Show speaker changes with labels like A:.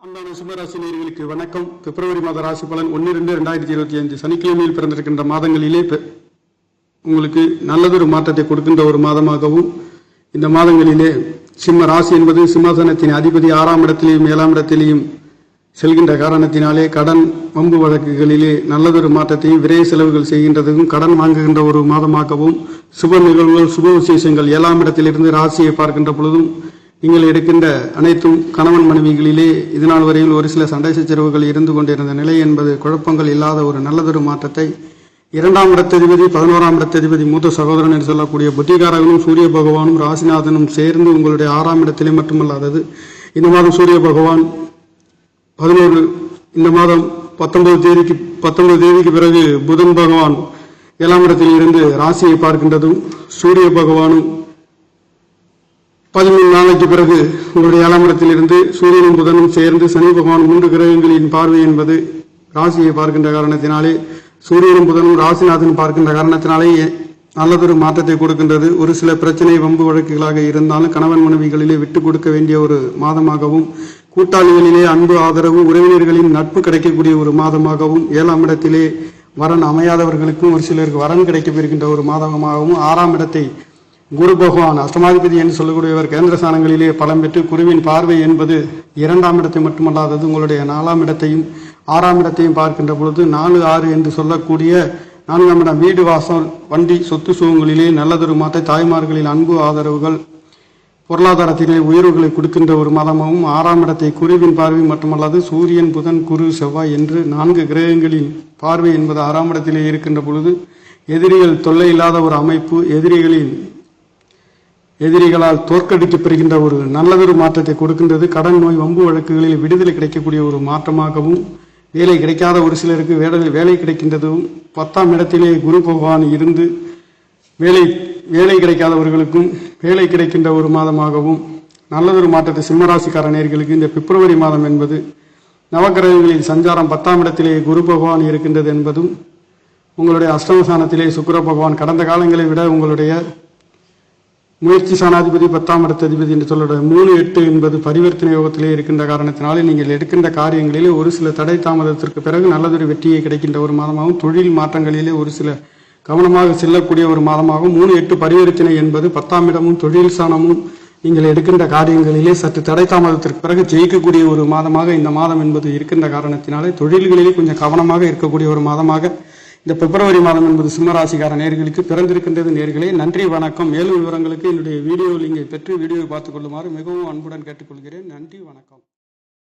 A: அன்பான சிம்மராசி நேயர்களுக்கு வணக்கம். பிப்ரவரி மாத ராசி பலன் 1-2-2025 சனிக்கிழமையில் பிறந்திருக்கின்ற மாதங்களிலே உங்களுக்கு நல்லதொரு மாற்றத்தை கொடுக்கின்ற ஒரு மாதமாகவும், இந்த மாதங்களிலே சிம்ம ராசி என்பது சிம்மாசனத்தின் அதிபதி 6ஆம் இடத்திலேயும் 7ஆம் இடத்திலேயும் செல்கின்ற காரணத்தினாலே கடன் வம்பு வழக்குகளிலே நல்லதொரு மாற்றத்தையும், விரை செலவுகள் செய்கின்றதுக்கும், கடன் வாங்குகின்ற ஒரு மாதமாகவும், சுப நிகழ்வுகள் சுப விசேஷங்கள் 7ஆம் இடத்திலிருந்து ராசியை பார்க்கின்ற பொழுதும் நீங்கள் எடுக்கின்ற அனைத்தும் கணவன் மனைவிகளிலே இதுநாள் வரையில் ஒரு சில சண்டை சச்சரவுகள் இருந்து கொண்டிருந்த நிலை என்பது குழப்பங்கள் இல்லாத ஒரு நல்லதொரு மாற்றத்தை 2ஆம் இடத்ததிபதி 11ஆம் இடத்ததிபதி மூத்த சகோதரன் என்று சொல்லக்கூடிய புத்திகாரகனும் சூரிய பகவானும் ராசிநாதனும் சேர்ந்து உங்களுடைய 6ஆம் இடத்திலே மட்டுமல்லாதது இந்த மாதம் சூரிய பகவான் 11 இந்த மாதம் 19 தேதிக்கு பிறகு புதன் பகவான் 7ஆம் இடத்தில் இருந்து ராசியை பார்க்கின்றதும், சூரிய பகவானும் 13 நாளைக்கு பிறகு உங்களுடைய 7ஆம் இடத்தில் இருந்து சூரியனும் புதனும் சேர்ந்து சனி பகவான் 3 கிரகங்களின் பார்வை என்பது ராசியை பார்க்கின்ற காரணத்தினாலே, சூரியனும் புதனும் ராசிநாதன் பார்க்கின்ற காரணத்தினாலே நல்லதொரு மாற்றத்தை கொடுக்கின்றது. ஒரு சில பிரச்சனை வம்பு வழக்குகளாக இருந்தாலும் கணவன் மனைவிகளிலே விட்டு கொடுக்க வேண்டிய ஒரு மாதமாகவும், கூட்டாளிகளிலே அன்பு ஆதரவு உறவினர்களின் நட்பு கிடைக்கக்கூடிய ஒரு மாதமாகவும், 7ஆம் இடத்திலே வரன் அமையாதவர்களுக்கும் ஒரு சிலருக்கு வரன் கிடைக்கப்பெறுகின்ற ஒரு மாதமாகவும், 6ஆம் இடத்தை குரு பகவான் அஷ்டமாதிபதி என்று சொல்லக்கூடியவர் கேந்திர ஸ்தானங்களிலே பலம் பெற்று குருவின் பார்வை என்பது 2ஆம் இடத்தை மட்டுமல்லாதது உங்களுடைய 4ஆம் இடத்தையும் 6ஆம் இடத்தையும் பார்க்கின்ற பொழுது 4, 6 என்று சொல்லக்கூடிய 4ஆம் இடம் வீடு வாசல் வண்டி சொத்து சுகங்களிலே நல்லதொரு மாற்ற தாய்மார்களின் அன்பு ஆதரவுகள் பொருளாதாரத்திலே உயர்வுகளை கொடுக்கின்ற ஒரு மாதமாகவும், 6ஆம் இடத்தை குருவின் பார்வை மட்டுமல்லாது சூரியன் புதன் குரு செவ்வாய் என்று 4 கிரகங்களின் பார்வை என்பது 6ஆம் இடத்திலே இருக்கின்ற பொழுது எதிரிகள் தொல்லை இல்லாத ஒரு அமைப்பு, எதிரிகளால் தோற்கடிக்கப்படுகின்ற ஒரு நல்லதொரு மாற்றத்தை கொடுக்கின்றது. கடன் நோய் வம்பு வழக்குகளில் விடுதலை கிடைக்கக்கூடிய ஒரு மாற்றமாகவும், வேலை கிடைக்காத ஒரு சிலருக்கு வேலை கிடைக்கின்றதும், 10ஆம் இடத்திலே குரு பகவான் இருந்து வேலை கிடைக்காதவர்களுக்கும் வேலை கிடைக்கின்ற ஒரு மாதமாகவும் நல்லதொரு மாற்றத்தை சிம்மராசிக்கார நேயர்களுக்கு இந்த பிப்ரவரி மாதம் என்பது நவகிரகங்களின் சஞ்சாரம் 10ஆம் இடத்திலே குரு பகவான் இருக்கின்றது என்பதும், உங்களுடைய அஷ்டமஸ்தானத்திலே சுக்கிர பகவான் கடந்த காலங்களை விட உங்களுடைய முயற்சி சாணாதிபதி 10ஆம் இடத்ததிபதி என்று சொல்லுடைய 3-8 என்பது பரிவர்த்தனை யோகத்திலே இருக்கின்ற காரணத்தினாலே நீங்கள் எடுக்கின்ற காரியங்களிலே ஒரு சில தடை தாமதத்திற்கு பிறகு நல்லதொரு வெற்றியை கிடைக்கின்ற ஒரு மாதமாகவும், தொழில் மாற்றங்களிலே ஒரு சில கவனமாக செல்லக்கூடிய ஒரு மாதமாகவும், 3-8 பரிவர்த்தனை என்பது 10ஆம் இடமும் தொழில் சாணமும் நீங்கள் எடுக்கின்ற காரியங்களிலே சற்று தடை தாமதத்திற்கு பிறகு ஜெயிக்கக்கூடிய ஒரு மாதமாக இந்த மாதம் என்பது இருக்கின்ற காரணத்தினாலே தொழில்களிலே கொஞ்சம் கவனமாக இருக்கக்கூடிய ஒரு மாதமாக இந்த பிப்ரவரி மாதம் என்பது சிம்மராசிக்கார நேயர்களுக்கு பிறந்திருக்கின்றது. நேயர்களே, நன்றி, வணக்கம். மேலும் விவரங்களுக்கு என்னுடைய வீடியோ லிங்கை பெற்று வீடியோவை பார்த்துக் கொள்ளுமாறு மிகவும் அன்புடன் கேட்டுக்கொள்கிறேன். நன்றி, வணக்கம்.